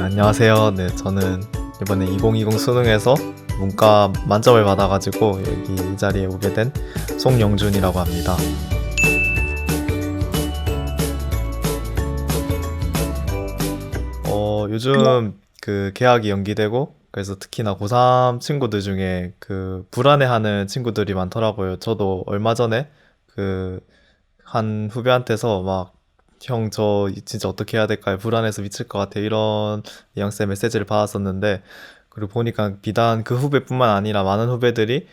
안녕하세요. 네, 저는 이번에 2020 수능에서 문과 만점을 받아가지고 여기 이 자리에 오게 된 송영준이라고 합니다. 요즘 그 개학이 연기되고 그래서 특히나 고3 친구들 중에 그 불안해하는 친구들이 많더라고요. 저도 얼마 전에 그 한 후배한테서 막 형, 저 진짜 어떻게 해야 될까요? 불안해서 미칠 것 같아요. 이런 뉘앙스의 메시지를 받았었는데, 그리고 보니까 비단 그 후배뿐만 아니라 많은 후배들이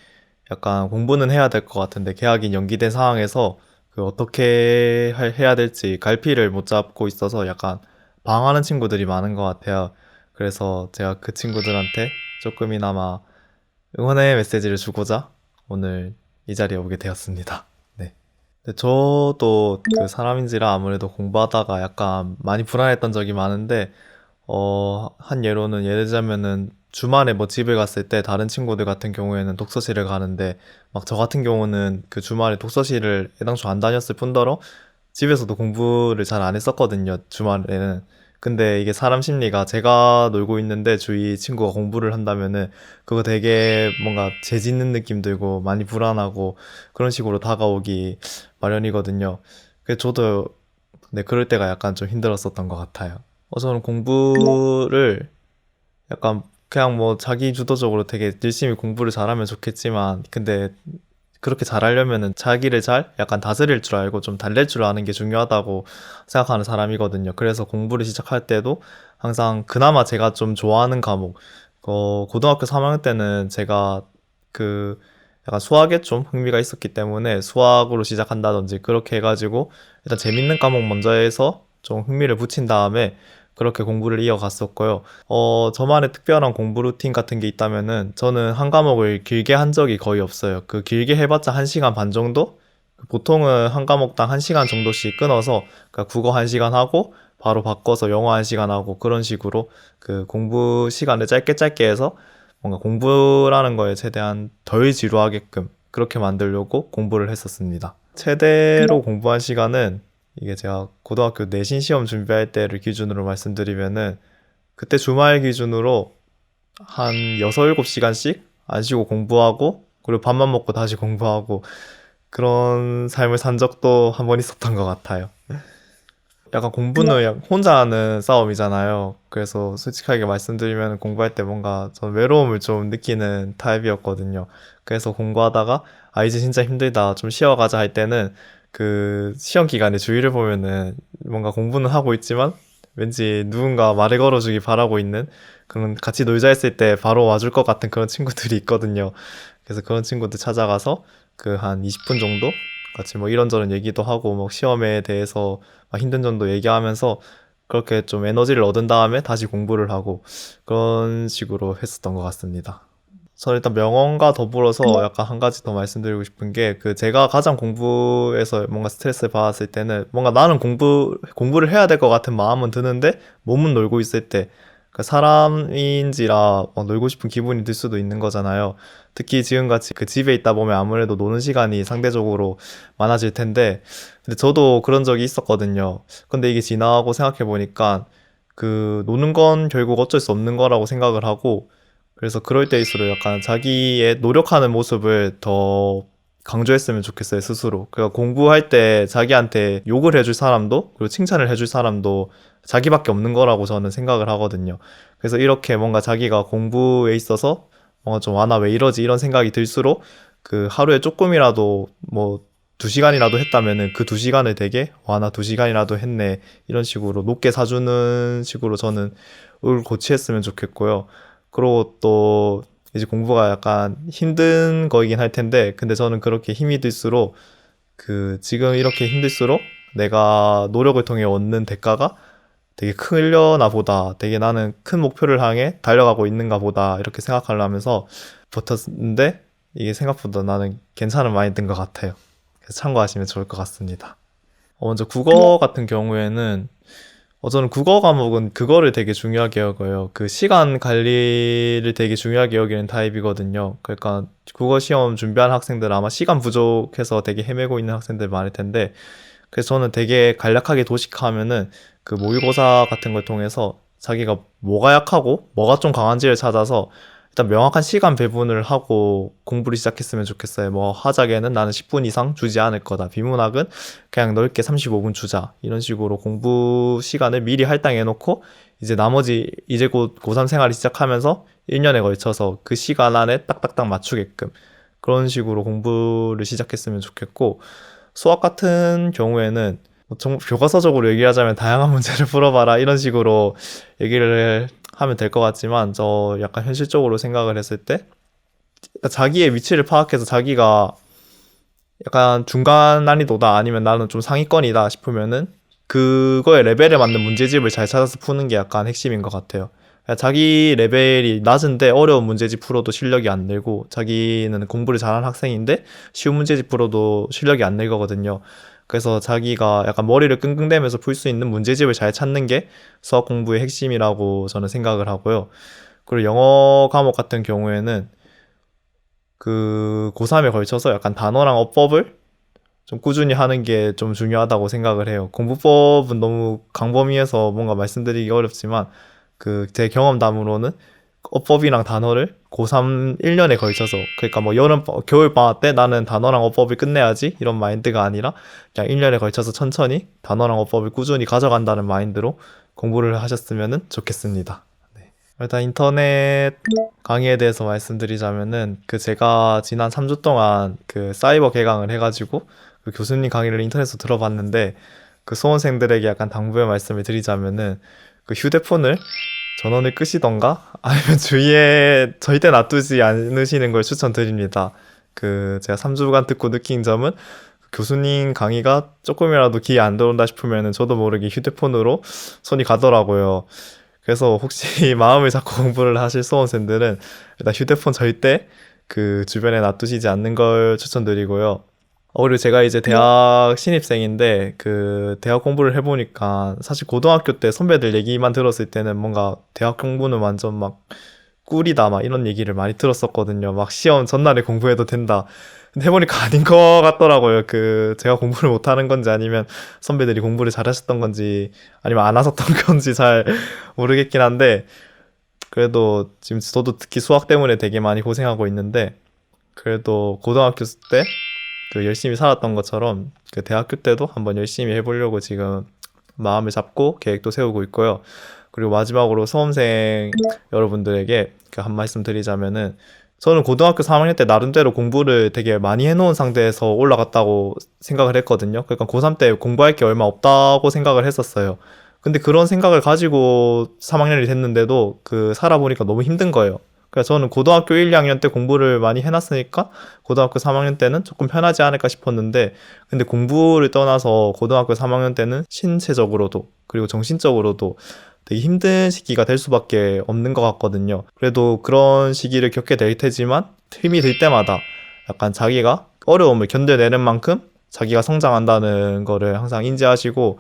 약간 공부는 해야 될 것 같은데, 계약이 연기된 상황에서 그 어떻게 해야 될지 갈피를 못 잡고 있어서 약간 방황하는 친구들이 많은 것 같아요. 그래서 제가 그 친구들한테 조금이나마 응원의 메시지를 주고자 오늘 이 자리에 오게 되었습니다. 네. 근데 저도 그 사람인지라 아무래도 공부하다가 약간 많이 불안했던 적이 많은데, 한 예로는 예를 들자면은 주말에 뭐 집을 갔을 때 다른 친구들 같은 경우에는 독서실을 가는데, 막 저 같은 경우는 그 주말에 독서실을 애당초 안 다녔을 뿐더러 집에서도 공부를 잘 안 했었거든요, 주말에는. 근데 이게 사람 심리가 제가 놀고 있는데 주위 친구가 공부를 한다면은 그거 되게 뭔가 죄 짓는 느낌 들고 많이 불안하고 그런 식으로 다가오기 마련이거든요. 그래서 저도 네, 그럴 때가 약간 좀 힘들었었던 것 같아요. 저는 공부를 약간 그냥 뭐 자기 주도적으로 되게 열심히 공부를 잘하면 좋겠지만 근데 그렇게 잘하려면은 자기를 잘 약간 다스릴 줄 알고 좀 달랠 줄 아는 게 중요하다고 생각하는 사람이거든요. 그래서 공부를 시작할 때도 항상 그나마 제가 좀 좋아하는 과목, 고등학교 3학년 때는 제가 그 약간 수학에 좀 흥미가 있었기 때문에 수학으로 시작한다든지 그렇게 해가지고 일단 재밌는 과목 먼저 해서 좀 흥미를 붙인 다음에 그렇게 공부를 이어갔었고요. 저만의 특별한 공부 루틴 같은 게 있다면은 저는 한 과목을 길게 한 적이 거의 없어요. 그 길게 해봤자 1시간 반 정도? 보통은 한 과목당 1시간 정도씩 끊어서 그러니까 국어 1시간 하고 바로 바꿔서 영어 1시간 하고 그런 식으로 그 공부 시간을 짧게 짧게 해서 뭔가 공부라는 거에 최대한 덜 지루하게끔 그렇게 만들려고 공부를 했었습니다. 최대로 공부한 시간은 이게 제가 고등학교 내신 시험 준비할 때를 기준으로 말씀드리면은 그때 주말 기준으로 한 6, 7시간씩 안 쉬고 공부하고 그리고 밥만 먹고 다시 공부하고 그런 삶을 산 적도 한 번 있었던 것 같아요. 약간 공부는 혼자 하는 싸움이잖아요. 그래서 솔직하게 말씀드리면 공부할 때 뭔가 전 외로움을 좀 느끼는 타입이었거든요. 그래서 공부하다가 아 이제 진짜 힘들다 좀 쉬어가자 할 때는 그 시험 기간에 주위를 보면은 뭔가 공부는 하고 있지만 왠지 누군가 말을 걸어주기 바라고 있는 그런 같이 놀자 했을 때 바로 와줄 것 같은 그런 친구들이 있거든요. 그래서 그런 친구들 찾아가서 그 한 20분 정도 같이 뭐 이런저런 얘기도 하고 뭐 시험에 대해서 막 힘든 점도 얘기하면서 그렇게 좀 에너지를 얻은 다음에 다시 공부를 하고 그런 식으로 했었던 것 같습니다. 저는 일단 명언과 더불어서 약간 한 가지 더 말씀드리고 싶은 게 그 제가 가장 공부에서 뭔가 스트레스를 받았을 때는 뭔가 나는 공부를 해야 될 것 같은 마음은 드는데 몸은 놀고 있을 때 그 사람인지라 막 놀고 싶은 기분이 들 수도 있는 거잖아요. 특히 지금같이 그 집에 있다 보면 아무래도 노는 시간이 상대적으로 많아질 텐데 근데 저도 그런 적이 있었거든요. 근데 이게 지나고 생각해 보니까 그 노는 건 결국 어쩔 수 없는 거라고 생각을 하고 그래서 그럴 때일수록 약간 자기의 노력하는 모습을 더 강조했으면 좋겠어요, 스스로. 그러니까 공부할 때 자기한테 욕을 해줄 사람도, 그리고 칭찬을 해줄 사람도 자기밖에 없는 거라고 저는 생각을 하거든요. 그래서 이렇게 뭔가 자기가 공부에 있어서 뭔가 좀, 아, 나 왜 이러지? 이런 생각이 들수록 그 하루에 조금이라도 뭐 2시간이라도 했다면은 그 2시간을 되게, 와, 나 2시간이라도 했네. 이런 식으로 높게 사주는 식으로 저는 을 고치했으면 좋겠고요. 그리고 또 이제 공부가 약간 힘든 거이긴 할 텐데, 근데 저는 그렇게 힘이 들수록 그 지금 이렇게 힘들수록 내가 노력을 통해 얻는 대가가 되게 크려나 보다, 되게 나는 큰 목표를 향해 달려가고 있는가 보다 이렇게 생각하려면서 버텼는데 이게 생각보다 나는 괜찮은 마인드인 것 같아요. 그래서 참고하시면 좋을 것 같습니다. 먼저 국어 같은 경우에는 저는 국어 과목은 그거를 되게 중요하게 여겨요. 그 시간 관리를 되게 중요하게 여기는 타입이거든요. 그러니까 국어 시험 준비하는 학생들 아마 시간 부족해서 되게 헤매고 있는 학생들 많을 텐데, 그래서 저는 되게 간략하게 도식하면은 그 모의고사 같은 걸 통해서 자기가 뭐가 약하고 뭐가 좀 강한지를 찾아서 일단 명확한 시간 배분을 하고 공부를 시작했으면 좋겠어요. 뭐 화작에는 나는 10분 이상 주지 않을 거다. 비문학은 그냥 넓게 35분 주자. 이런 식으로 공부 시간을 미리 할당해 놓고 이제 나머지 이제 곧 고3 생활을 시작하면서 1년에 걸쳐서 그 시간 안에 딱딱딱 맞추게끔 그런 식으로 공부를 시작했으면 좋겠고, 수학 같은 경우에는 교과서적으로 얘기하자면 다양한 문제를 풀어봐라 이런 식으로 얘기를 하면 될 것 같지만, 저 약간 현실적으로 생각을 했을 때 자기의 위치를 파악해서 자기가 약간 중간 난이도다 아니면 나는 좀 상위권이다 싶으면은 그거의 레벨에 맞는 문제집을 잘 찾아서 푸는 게 약간 핵심인 것 같아요. 그러니까 자기 레벨이 낮은데 어려운 문제집 풀어도 실력이 안 늘고, 자기는 공부를 잘하는 학생인데 쉬운 문제집 풀어도 실력이 안 늘 거거든요. 그래서 자기가 약간 머리를 끙끙대면서 풀 수 있는 문제집을 잘 찾는 게 수학 공부의 핵심이라고 저는 생각을 하고요. 그리고 영어 과목 같은 경우에는 그 고3에 걸쳐서 약간 단어랑 어법을 좀 꾸준히 하는 게 좀 중요하다고 생각을 해요. 공부법은 너무 강범위해서 뭔가 말씀드리기 어렵지만, 그 제 경험담으로는 어법이랑 단어를 고3 1년에 걸쳐서, 그러니까 뭐 겨울 방학 때 나는 단어랑 어법을 끝내야지 이런 마인드가 아니라 그냥 1년에 걸쳐서 천천히 단어랑 어법을 꾸준히 가져간다는 마인드로 공부를 하셨으면 좋겠습니다. 네. 일단 인터넷 강의에 대해서 말씀드리자면은, 그 제가 지난 3주 동안 그 사이버 개강을 해가지고 그 교수님 강의를 인터넷에서 들어봤는데, 그 수험생들에게 약간 당부의 말씀을 드리자면은, 그 휴대폰을 전원을 끄시던가 아니면 주위에 절대 놔두지 않으시는 걸 추천드립니다. 그 제가 3주간 듣고 느낀 점은, 교수님 강의가 조금이라도 귀에 안 들어온다 싶으면은 저도 모르게 휴대폰으로 손이 가더라고요. 그래서 혹시 마음을 잡고 공부를 하실 수험생들은 일단 휴대폰 절대 그 주변에 놔두시지 않는 걸 추천드리고요. 그리고 제가 이제 대학 신입생인데, 그 대학 공부를 해보니까 사실 고등학교 때 선배들 얘기만 들었을 때는 뭔가 대학 공부는 완전 막 꿀이다 막 이런 얘기를 많이 들었었거든요. 막 시험 전날에 공부해도 된다. 근데 해보니까 아닌 것 같더라고요. 그 제가 공부를 못하는 건지 아니면 선배들이 공부를 잘하셨던 건지 아니면 안 하셨던 건지 잘 모르겠긴 한데, 그래도 지금 저도 특히 수학 때문에 되게 많이 고생하고 있는데, 그래도 고등학교 때 그 열심히 살았던 것처럼 그 대학교 때도 한번 열심히 해보려고 지금 마음을 잡고 계획도 세우고 있고요. 그리고 마지막으로 수험생 여러분들에게 그 한 말씀 드리자면은, 저는 고등학교 3학년 때 나름대로 공부를 되게 많이 해놓은 상태에서 올라갔다고 생각을 했거든요. 그러니까 고3 때 공부할 게 얼마 없다고 생각을 했었어요. 근데 그런 생각을 가지고 3학년이 됐는데도 그 살아보니까 너무 힘든 거예요. 그래서 저는 고등학교 1, 2학년 때 공부를 많이 해놨으니까 고등학교 3학년 때는 조금 편하지 않을까 싶었는데, 근데 공부를 떠나서 고등학교 3학년 때는 신체적으로도 그리고 정신적으로도 되게 힘든 시기가 될 수밖에 없는 것 같거든요. 그래도 그런 시기를 겪게 될 테지만 힘이 들 때마다 약간 자기가 어려움을 견뎌내는 만큼 자기가 성장한다는 거를 항상 인지하시고,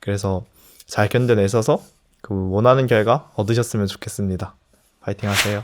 그래서 잘 견뎌내셔서 그 원하는 결과 얻으셨으면 좋겠습니다. 파이팅 하세요.